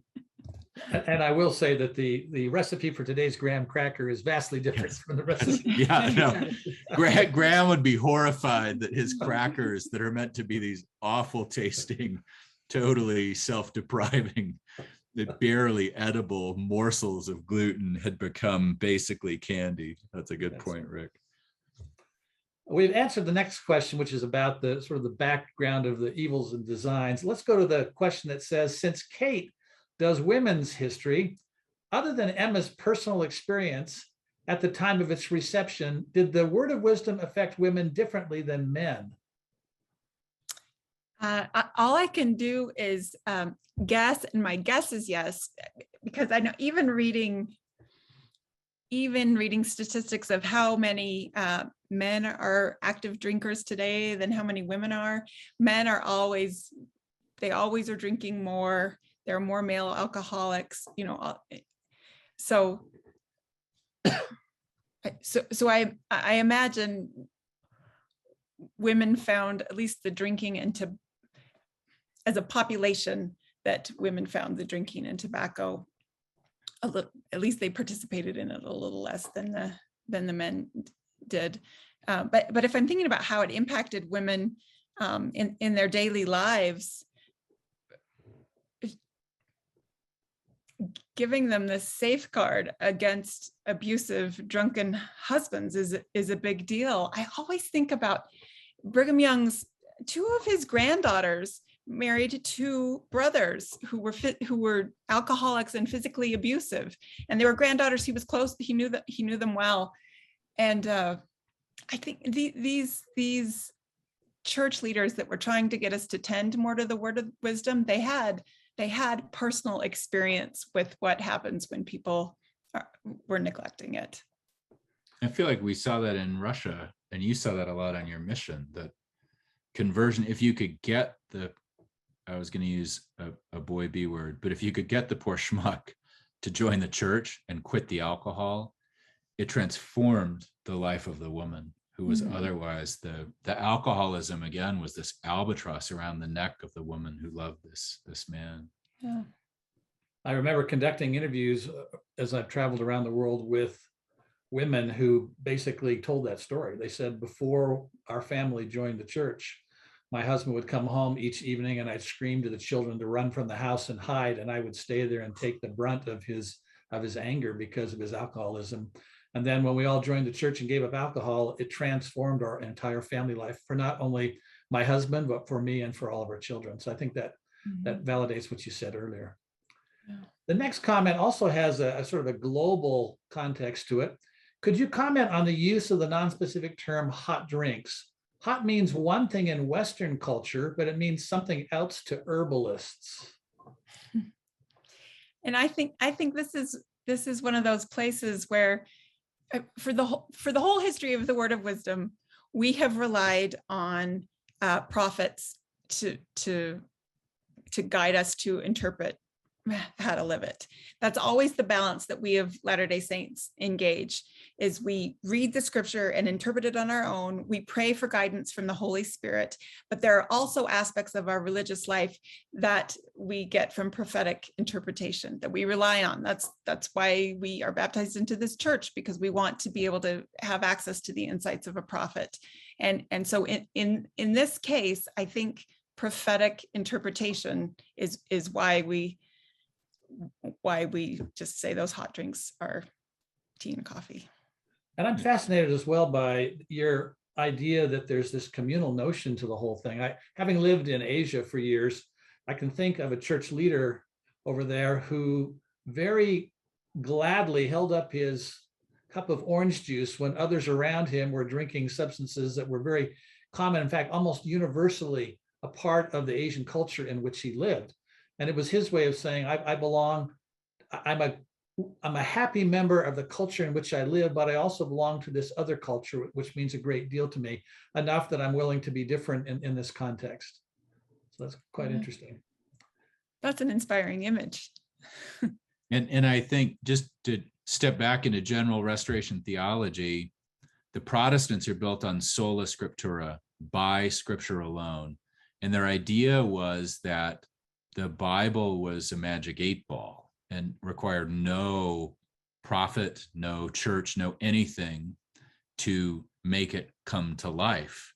And I will say that the recipe for today's graham cracker is vastly different Yes. from the recipe. Yeah, no. Graham would be horrified that his crackers that are meant to be these awful tasting, totally self-depriving, the barely edible morsels of gluten had become basically candy. That's a good point, Rick. We've answered the next question, which is about the sort of the background of the evils and designs. Let's go to the question that says, since Kate does women's history, other than Emma's personal experience at the time of its reception, did the word of wisdom affect women differently than men? All I can do is guess, and my guess is yes, because I know even reading statistics of how many men are active drinkers today than how many women are. Men are always are drinking more. There are more male alcoholics, so I imagine women found at least the drinking as a population, that women found the drinking and tobacco a little, at least they participated in it a little less than the men did. But if I'm thinking about how it impacted women in their daily lives, giving them this safeguard against abusive, drunken husbands is a big deal. I always think about Brigham Young's, two of his granddaughters married two brothers who were alcoholics and physically abusive, and they were granddaughters. He was close. He knew them well, and I think these church leaders that were trying to get us to tend more to the word of wisdom, they had personal experience with what happens when people were neglecting it. I feel like we saw that in Russia, and you saw that a lot on your mission, that conversion, if you could get I was going to use a boy B word, but if you could get the poor schmuck to join the church and quit the alcohol, it transformed the life of the woman who was otherwise the alcoholism, again, was this albatross around the neck of the woman who loved this man. Yeah. I remember conducting interviews as I've traveled around the world with women who basically told that story. They said, before our family joined the church, my husband would come home each evening and I'd scream to the children to run from the house and hide, and I would stay there and take the brunt of his anger because of his alcoholism. And then when we all joined the church and gave up alcohol, it transformed our entire family life for not only my husband, but for me and for all of our children. So I think that that validates what you said earlier. Yeah. The next comment also has a sort of a global context to it. Could you comment on the use of the non-specific term hot drinks? Hot means one thing in Western culture, but it means something else to herbalists. And I think this is one of those places where, for the whole history of the word of wisdom, we have relied on prophets to guide us to interpret how to live it. That's always the balance that we of Latter-day Saints engage, is we read the scripture and interpret it on our own. We pray for guidance from the Holy Spirit, but there are also aspects of our religious life that we get from prophetic interpretation that we rely on. That's why we are baptized into this church, because we want to be able to have access to the insights of a prophet. And so in this case, I think prophetic interpretation is why we just say those hot drinks are tea and coffee. And I'm fascinated as well by your idea that there's this communal notion to the whole thing. Having lived in Asia for years, I can think of a church leader over there who very gladly held up his cup of orange juice when others around him were drinking substances that were very common, in fact, almost universally a part of the Asian culture in which he lived. And it was his way of saying, I belong, I'm a happy member of the culture in which I live, but I also belong to this other culture, which means a great deal to me, enough that I'm willing to be different in this context. So that's quite interesting. That's an inspiring image. And I think, just to step back into general Restoration theology, the Protestants are built on sola scriptura, by scripture alone. And their idea was that the Bible was a magic 8-ball, and required no prophet, no church, no anything to make it come to life.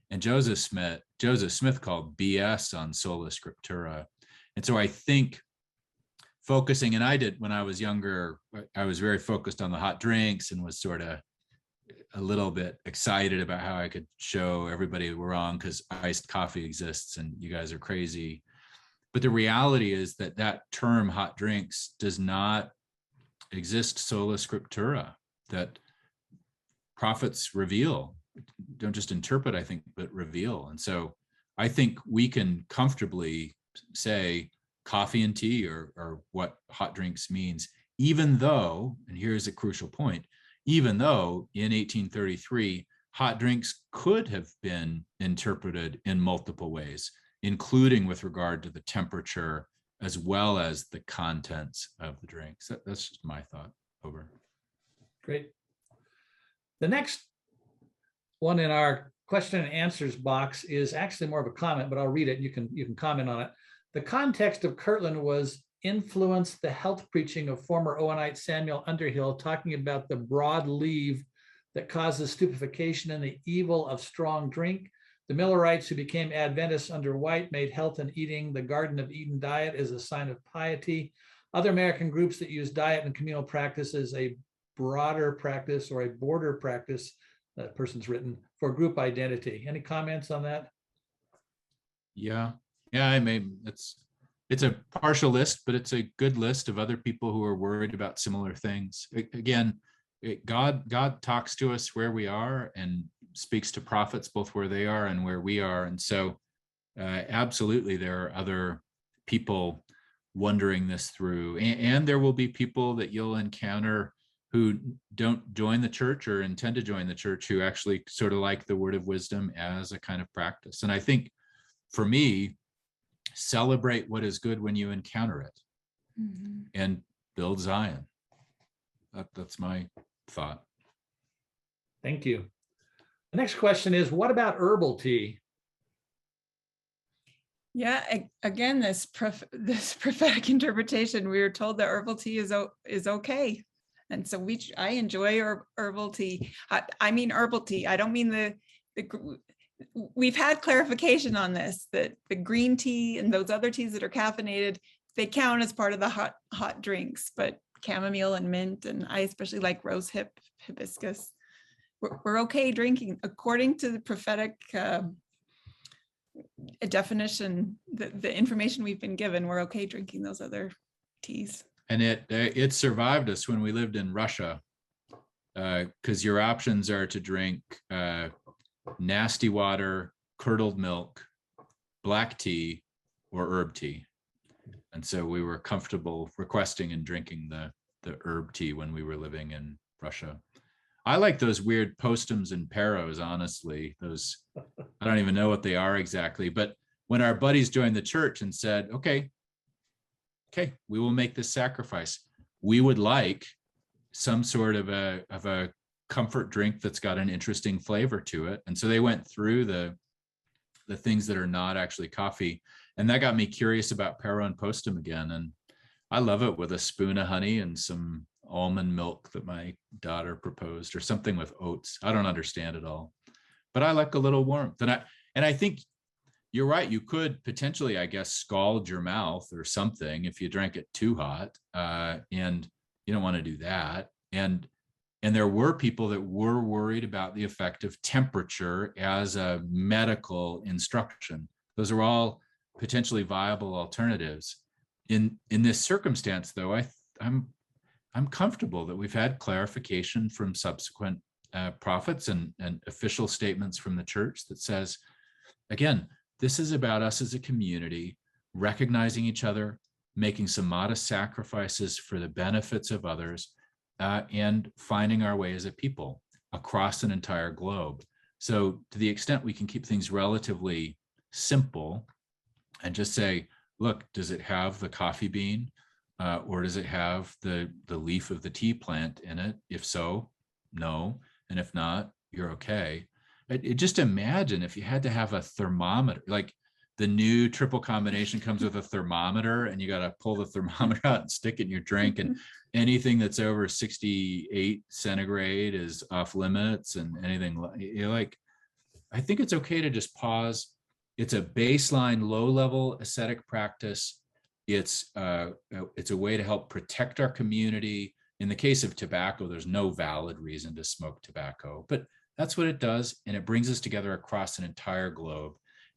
And Joseph Smith called BS on sola scriptura. And so I think focusing, and I did when I was younger, I was very focused on the hot drinks and was sort of a little bit excited about how I could show everybody we're wrong because iced coffee exists and you guys are crazy. But the reality is that that term hot drinks does not exist sola scriptura, that prophets reveal, don't just interpret, I think, but reveal. And so I think we can comfortably say coffee and tea are what hot drinks means, even though, and here's a crucial point, even though in 1833, hot drinks could have been interpreted in multiple ways, including with regard to the temperature as well as the contents of the drinks. That's just my thought. Over. Great. The next one in our question and answers box is actually more of a comment, but I'll read it. You can comment on it. The context of Kirtland was influenced the health preaching of former Owenite Samuel Underhill, talking about the broad leave that causes stupefaction and the evil of strong drink. The Millerites, who became Adventists under White, made health and eating the Garden of Eden diet as a sign of piety. Other American groups that use diet and communal practice as a broader practice or a border practice, that person's written, for group identity. Any comments on that? Yeah, I mean, it's a partial list, but it's a good list of other people who are worried about similar things. Again, God talks to us where we are and speaks to prophets both where they are and where we are. And so absolutely, there are other people wondering this through. And there will be people that you'll encounter who don't join the church or intend to join the church, who actually sort of like the word of wisdom as a kind of practice. And I think for me, celebrate what is good when you encounter it, and build Zion. That's my thought. Thank you. The next question is, what about herbal tea? Yeah, again, this prophetic interpretation, we were told that herbal tea is okay. And so I enjoy herbal tea. I mean herbal tea. I don't mean we've had clarification on this, that the green tea and those other teas that are caffeinated, they count as part of the hot drinks, but chamomile and mint, and I especially like rose hibiscus, we're okay drinking according to the prophetic definition, the information we've been given. We're okay drinking those other teas. And it survived us when we lived in Russia, because your options are to drink nasty water, curdled milk, black tea, or herb tea. And so we were comfortable requesting and drinking the herb tea when we were living in Russia. I like those weird postums and paros, honestly. Those, I don't even know what they are exactly. But when our buddies joined the church and said, okay, we will make this sacrifice, we would like some sort of a comfort drink that's got an interesting flavor to it. And so they went through the things that are not actually coffee. And that got me curious about Pero and Postum again. And I love it with a spoon of honey and some almond milk that my daughter proposed, or something with oats. I don't understand it all, but I like a little warmth. And I think you're right. You could potentially, I guess, scald your mouth or something if you drank it too hot, and you don't want to do that. And there were people that were worried about the effect of temperature as a medical instruction. Those are all potentially viable alternatives. In this circumstance, though, I'm comfortable that we've had clarification from subsequent prophets and official statements from the church that says, again, this is about us as a community recognizing each other, making some modest sacrifices for the benefits of others, and finding our way as a people across an entire globe. So to the extent we can keep things relatively simple and just say, look, does it have the coffee bean, or does it have the leaf of the tea plant in it? If so, no. And if not, you're okay. Just imagine if you had to have a thermometer, like the new triple combination comes with a thermometer, and you got to pull the thermometer out and stick it in your drink. And anything that's over 68 centigrade is off limits, and anything you're like, I think it's okay to just pause. It's a baseline low-level ascetic practice. It's a way to help protect our community. In the case of tobacco, there's no valid reason to smoke tobacco, but that's what it does. And it brings us together across an entire globe.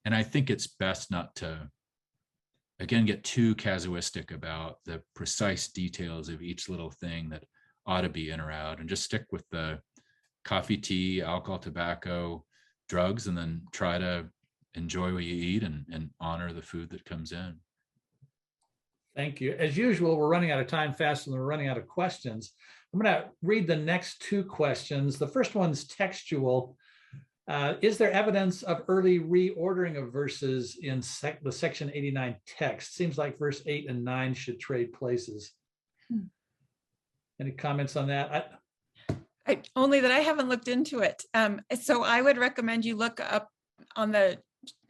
And I think it's best not to, again, get too casuistic about the precise details of each little thing that ought to be in or out, and just stick with the coffee, tea, alcohol, tobacco, drugs, and then try to enjoy what you eat and honor the food that comes in. Thank you. As usual, we're running out of time fast and we're running out of questions. I'm going to read the next two questions. The first one's textual. Is there evidence of early reordering of verses in the section 89 text? Seems like verse 8 and 9 should trade places. Any comments on that? Only that I haven't looked into it. So I would recommend you look up on the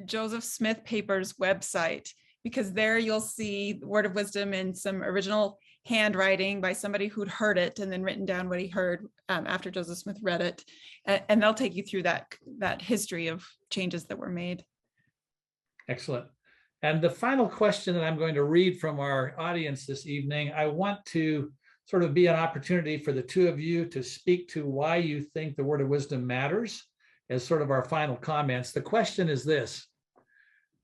Joseph Smith Papers website, because there you'll see the Word of Wisdom in some original handwriting by somebody who'd heard it and then written down what he heard after Joseph Smith read it. And they'll take you through that history of changes that were made. Excellent. And the final question that I'm going to read from our audience this evening, I want to sort of be an opportunity for the two of you to speak to why you think the Word of Wisdom matters as sort of our final comments. The question is this: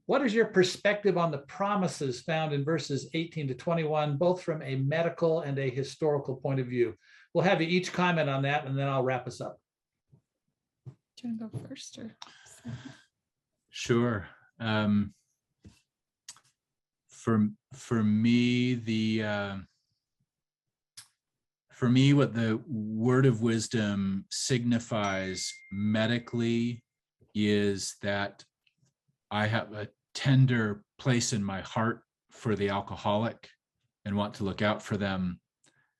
what is your perspective on the promises found in verses 18 to 21, both from a medical and a historical point of view? We'll have you each comment on that, and then I'll wrap us up. Do you want to go first? Or? Sure. For me, what the Word of Wisdom signifies medically is that I have a tender place in my heart for the alcoholic and want to look out for them.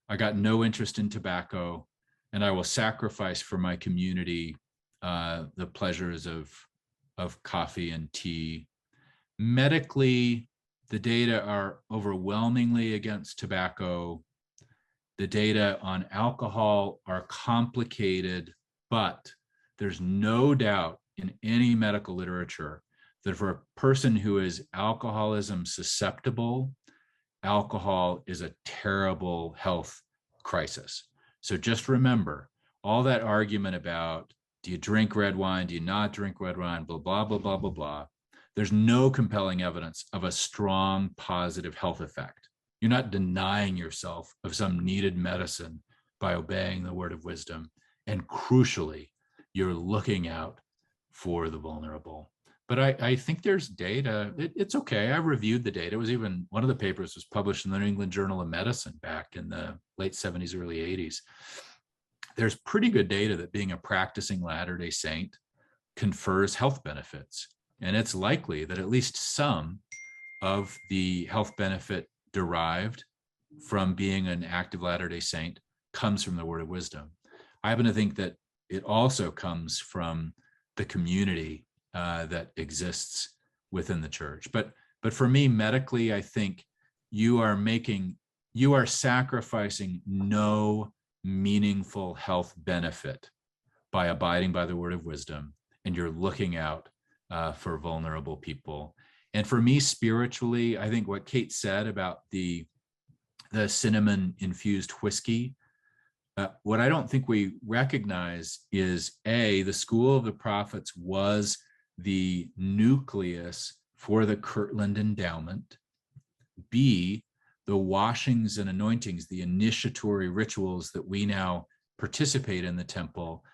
I got no interest in tobacco, and I will sacrifice for my community the pleasures of coffee and tea. Medically, the data are overwhelmingly against tobacco. The data on alcohol are complicated, but there's no doubt in any medical literature that for a person who is alcoholism susceptible, alcohol is a terrible health crisis. So just remember, all that argument about, do you drink red wine, do you not drink red wine, blah, blah, blah, blah, blah, blah. There's no compelling evidence of a strong positive health effect. You're not denying yourself of some needed medicine by obeying the Word of Wisdom. And crucially, you're looking out for the vulnerable. But I think there's data. It's okay. I reviewed the data. It was even, one of the papers was published in the New England Journal of Medicine back in the late 70s, early 80s. There's pretty good data that being a practicing Latter-day Saint confers health benefits. And it's likely that at least some of the health benefit derived from being an active Latter-day Saint comes from the Word of Wisdom. I happen to think that it also comes from the community that exists within the church. But for me, medically, I think you are sacrificing no meaningful health benefit by abiding by the Word of Wisdom, and you're looking out for vulnerable people. And for me, spiritually, I think what Kate said about the cinnamon infused whiskey, what I don't think we recognize is the School of the Prophets was the nucleus for the Kirtland Endowment. B, the washings and anointings, the initiatory rituals that we now participate in the temple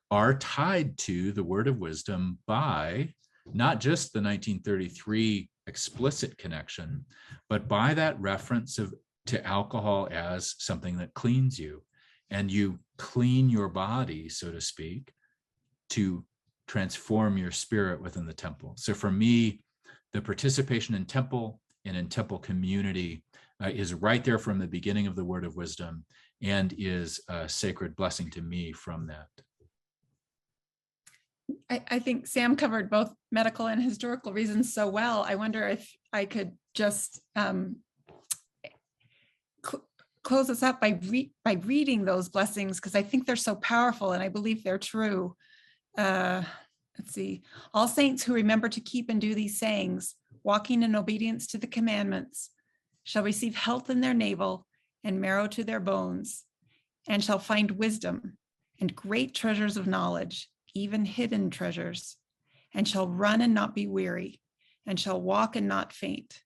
are tied to the Word of Wisdom by not just the 1933 explicit connection, but by that reference to alcohol as something that cleans you. And you clean your body, so to speak, to transform your spirit within the temple. So for me, the participation in temple and in temple community is right there from the beginning of the Word of Wisdom, and is a sacred blessing to me from that. I think Sam covered both medical and historical reasons so well. I wonder if I could just close us up by reading those blessings, because I think they're so powerful and I believe they're true. Let's see. All saints who remember to keep and do these sayings, walking in obedience to the commandments, shall receive health in their navel and marrow to their bones, and shall find wisdom and great treasures of knowledge, even hidden treasures, and shall run and not be weary, and shall walk and not faint.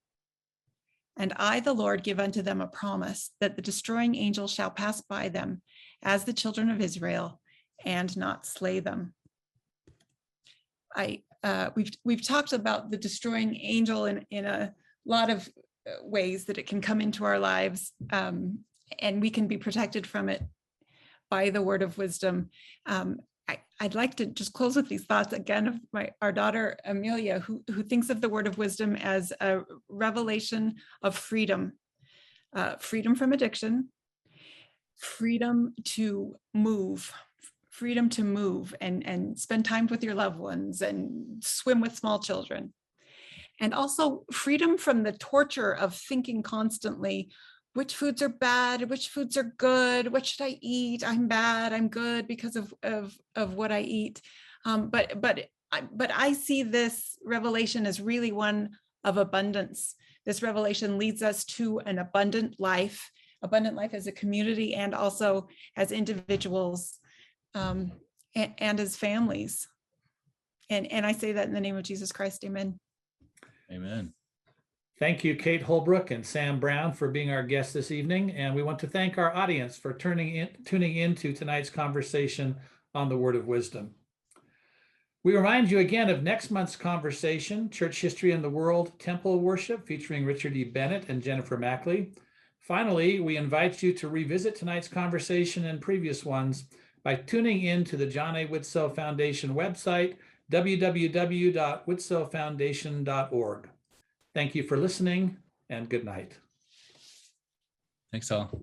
And I, the Lord, give unto them a promise that the destroying angel shall pass by them as the children of Israel and not slay them. We've talked about the destroying angel in a lot of ways that it can come into our lives, and we can be protected from it by the word of wisdom. I'd like to just close with these thoughts again of our daughter Amelia, who thinks of the word of wisdom as a revelation of freedom, freedom from addiction, freedom to move and spend time with your loved ones and swim with small children. And also freedom from the torture of thinking constantly, which foods are bad, which foods are good, what should I eat? I'm bad, I'm good because of what I eat. But I see this revelation as really one of abundance. This revelation leads us to an abundant life as a community and also as individuals, and as families. And I say that in the name of Jesus Christ, amen. Amen. Thank you, Kate Holbrook and Sam Brown, for being our guests this evening. And we want to thank our audience for tuning into tonight's conversation on the Word of Wisdom. We remind you again of next month's conversation, Church History in the World, Temple Worship, featuring Richard E. Bennett and Jennifer Mackley. Finally, we invite you to revisit tonight's conversation and previous ones by tuning in to the John A. Widtsoe Foundation website, www.widtsoefoundation.org. Thank you for listening, and good night. Thanks all.